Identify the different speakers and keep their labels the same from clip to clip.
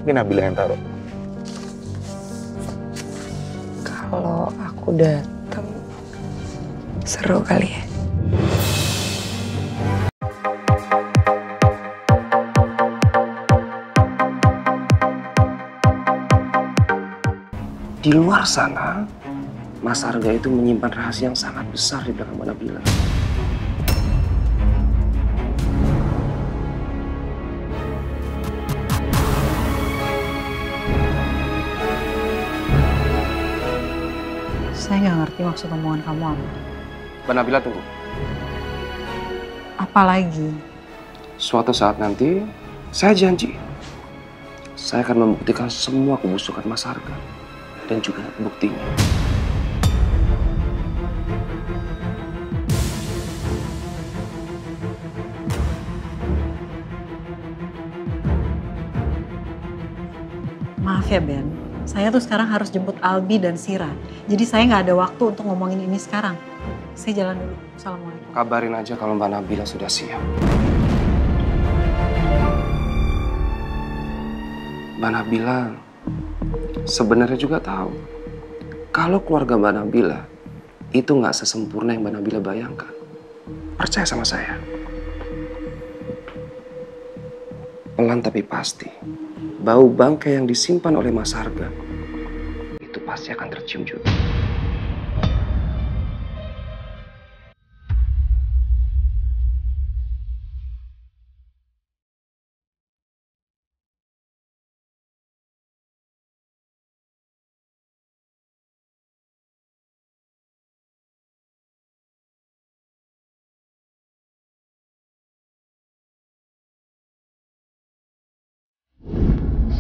Speaker 1: Ini Nabila yang taruh.
Speaker 2: Kalau aku datang seru kali ya.
Speaker 3: Di luar sana, Mas Arga itu menyimpan rahasia yang sangat besar di belakang Mbak Nabila.
Speaker 4: Saya nggak ngerti maksud omongan kamu apa.
Speaker 3: Mbak Nabila tunggu.
Speaker 4: Apalagi?
Speaker 3: Suatu saat nanti, saya janji, saya akan membuktikan semua kebusukan Mas Arga. Dan juga buktinya.
Speaker 4: Maaf ya Ben, saya tuh sekarang harus jemput Albi dan Sira. Jadi saya nggak ada waktu untuk ngomongin ini sekarang. Saya jalan dulu. Assalamualaikum.
Speaker 3: Kabarin aja kalau Mbak Nabila sudah siap. Mbak Nabila sebenarnya juga tahu kalau keluarga Mbak Nabila itu nggak sesempurna yang Mbak Nabila bayangkan. Percaya sama saya. Pelan tapi pasti, bau bangkai yang disimpan oleh Mas Arga itu pasti akan tercium juga.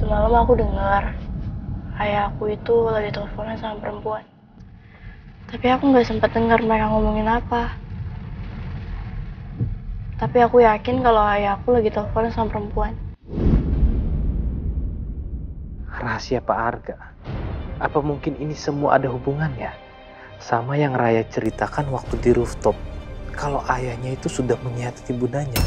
Speaker 5: Semalam aku dengar ayah aku itu lagi teleponan sama perempuan. Tapi aku nggak sempat dengar mereka ngomongin apa. Tapi aku yakin kalau ayah aku lagi teleponan sama perempuan.
Speaker 6: Rahasia Pak Arga. Apa mungkin ini semua ada hubungannya sama yang Raya ceritakan waktu di rooftop kalau ayahnya itu sudah menyakiti bundanya?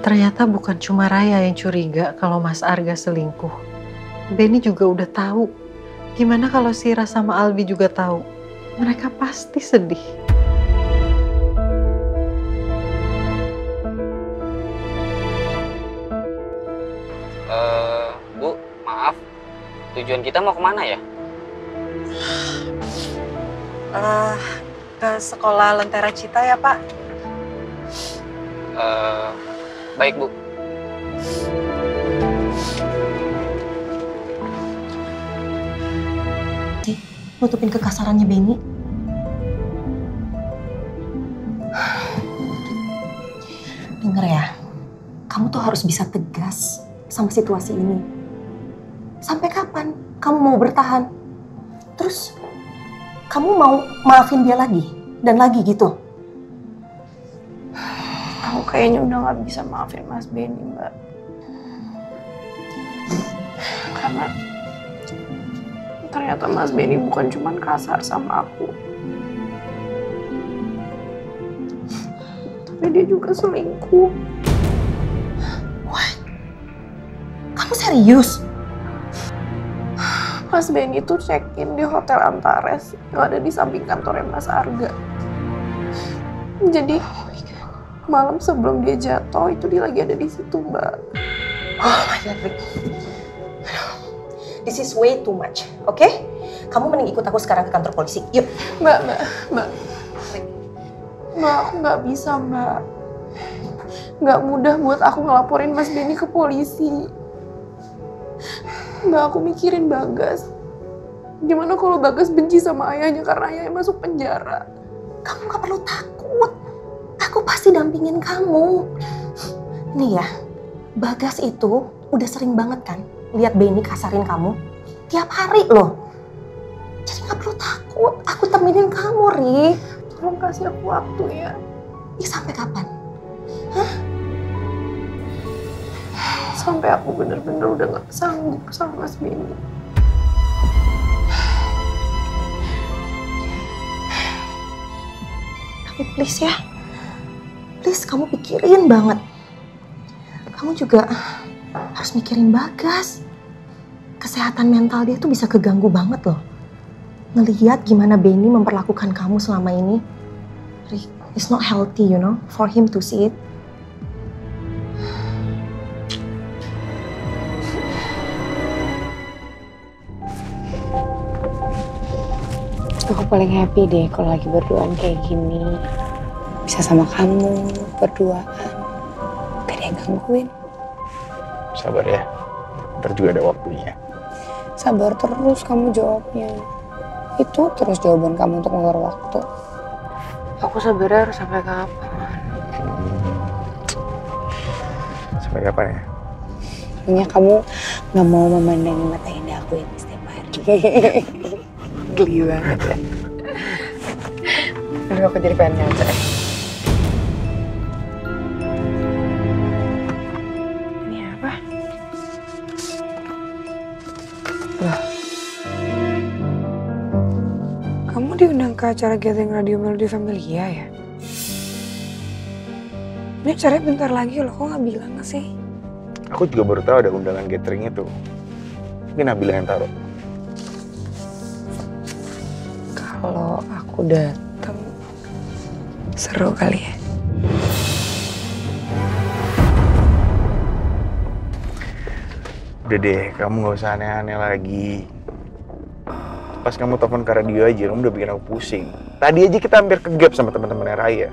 Speaker 4: Ternyata bukan cuma Raya yang curiga kalau Mas Arga selingkuh. Benny juga udah tahu. Gimana kalau Sira sama Albi juga tahu? Mereka pasti sedih.
Speaker 7: Bu, maaf. Tujuan kita mau kemana ya?
Speaker 4: Ke sekolah Lentera Cita ya, Pak.
Speaker 7: Baik, Bu.
Speaker 8: Nutupin kekasarannya Benny. Dengar ya, kamu tuh harus bisa tegas sama situasi ini. Sampai kapan kamu mau bertahan? Terus kamu mau maafin dia lagi dan lagi gitu?
Speaker 5: Aku kayaknya udah nggak bisa maafin Mas Benny, Mbak. Karena ternyata Mas Benny bukan cuma kasar sama aku. Tapi dia juga selingkuh.
Speaker 8: What? Kamu serius?
Speaker 5: Mas Benny tuh check-in di Hotel Antares yang ada di samping kantornya Mas Arga. Jadi malam sebelum dia jatuh itu dia lagi ada di situ, Mbak.
Speaker 8: Oh my God, Rick. This is way too much, oke? Kamu mending ikut aku sekarang ke kantor polisi. Yuk.
Speaker 5: Mbak. Mbak, aku nggak bisa, Mbak. Nggak mudah buat aku ngelaporin Mas Benny ke polisi. Mbak, aku mikirin Bagas. Gimana kalau Bagas benci sama ayahnya karena ayahnya masuk penjara?
Speaker 8: Kamu nggak perlu takut. Aku pasti dampingin kamu. Nih ya, Bagas itu udah sering banget kan lihat Benny kasarin kamu tiap hari loh. Jadi nggak perlu takut. Aku temenin kamu, Ri.
Speaker 5: Tolong kasih aku waktu ya.
Speaker 8: Ih, sampai kapan? Hah?
Speaker 5: Sampai aku bener-bener udah gak sanggup sama Mas Benny.
Speaker 8: Tapi please ya, please kamu pikirin banget. Kamu juga harus mikirin Bagas. Kesehatan mental dia tuh bisa keganggu banget loh. Ngelihat gimana Benny memperlakukan kamu selama ini. It's not healthy, you know, for him to see it.
Speaker 2: Aku paling happy deh kalau lagi berduaan kayak gini. Bisa sama kamu, berduaan. Gak ada yang gangguin.
Speaker 1: Sabar ya, ntar juga ada waktunya.
Speaker 2: Sabar terus kamu jawabnya. Itu terus jawaban kamu untuk ngeluar waktu. Aku sabarnya harus sampai kapan?
Speaker 1: Sampai kapan ya?
Speaker 2: Pokoknya kamu gak mau memandangi mata indah aku ini setiap hari. Geli banget ya. Aduh, aku jadi pengen ngaca. Ini apa? Loh. Kamu diundang ke acara Gathering Radio Melody Familia ya? Ini acaranya bentar lagi loh, kok gak bilang sih?
Speaker 1: Aku juga baru tahu ada undangan gathering itu. Mungkin Nabila yang taruh.
Speaker 2: Kalau aku datang seru kali ya.
Speaker 1: Udah deh, kamu gak usah aneh-aneh lagi. Pas kamu telepon ke radio aja, kamu udah bikin aku pusing. Tadi aja kita hampir kegap sama teman-temannya Raya.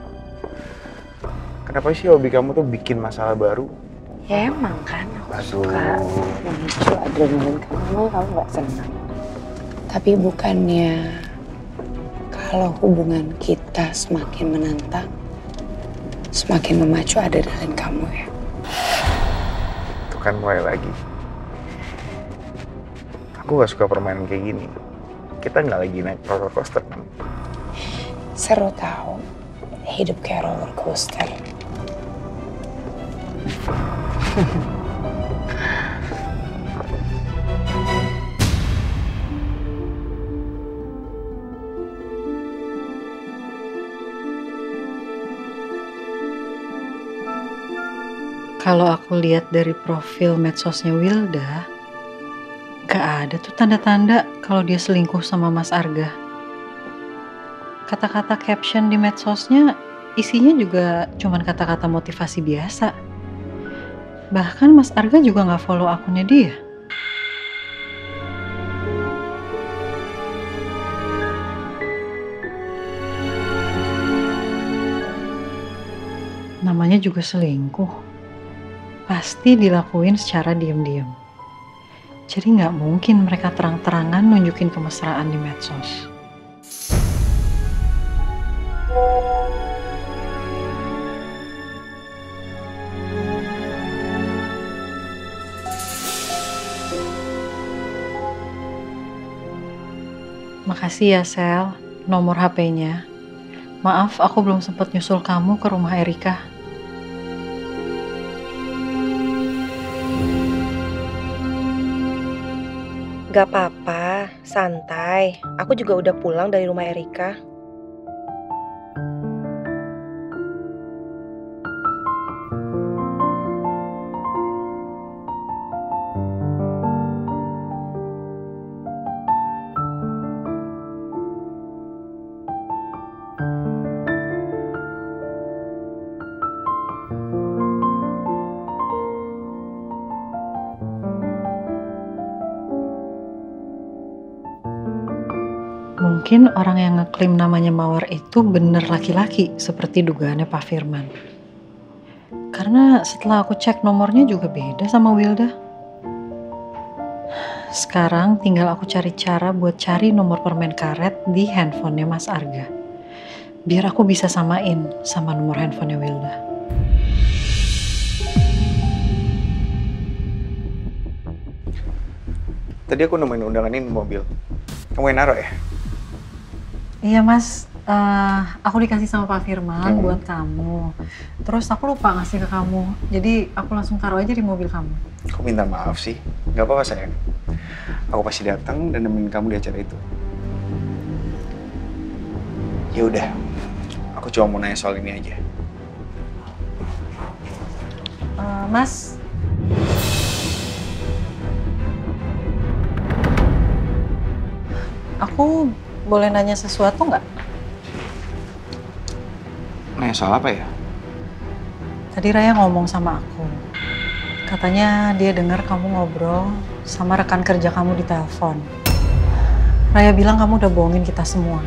Speaker 1: Kenapa sih hobi kamu tuh bikin masalah baru?
Speaker 2: Ya emang kan, aku suka memicu adrenalin kamu gak senang. Tapi bukannya kalau hubungan kita semakin menantang, semakin memacu adrenalin kamu ya.
Speaker 1: Itu kan mulai lagi. Aku gak suka permainan kayak gini. Kita nggak lagi naik roller coaster kan?
Speaker 2: Seru tahu, hidup kayak roller coaster.
Speaker 4: Kalau aku lihat dari profil medsosnya Wilda, gak ada tuh tanda-tanda kalau dia selingkuh sama Mas Arga. Kata-kata caption di medsosnya isinya juga cuman kata-kata motivasi biasa. Bahkan Mas Arga juga gak follow akunnya dia. Namanya juga selingkuh. Pasti dilakuin secara diam-diam. Jadi nggak mungkin mereka terang-terangan nunjukin kemesraan di medsos. Makasih ya Sel, nomor HP-nya. Maaf aku belum sempat nyusul kamu ke rumah Erika.
Speaker 8: Gak apa-apa, santai. Aku juga udah pulang dari rumah Erika.
Speaker 4: Mungkin orang yang ngeklaim namanya Mawar itu bener laki-laki seperti dugaannya Pak Firman. Karena setelah aku cek nomornya juga beda sama Wilda. Sekarang tinggal aku cari cara buat cari nomor permen karet di handphonenya Mas Arga. Biar aku bisa samain sama nomor handphonenya Wilda.
Speaker 1: Tadi aku nemuin undangan ini di mobil. Kamu yang naruh ya?
Speaker 4: Iya Mas, aku dikasih sama Pak Firman buat kamu. Terus aku lupa ngasih ke kamu, jadi aku langsung taruh aja di mobil kamu.
Speaker 1: Aku minta maaf sih, nggak apa-apa sayang. Aku pasti datang dan nemenin kamu di acara itu. Ya udah, aku cuma mau nanya soal ini aja.
Speaker 4: Mas, aku boleh nanya sesuatu nggak?
Speaker 1: Nanya soal apa ya?
Speaker 4: Tadi Raya ngomong sama aku. Katanya dia dengar kamu ngobrol sama rekan kerja kamu di telepon. Raya bilang kamu udah bohongin kita semua.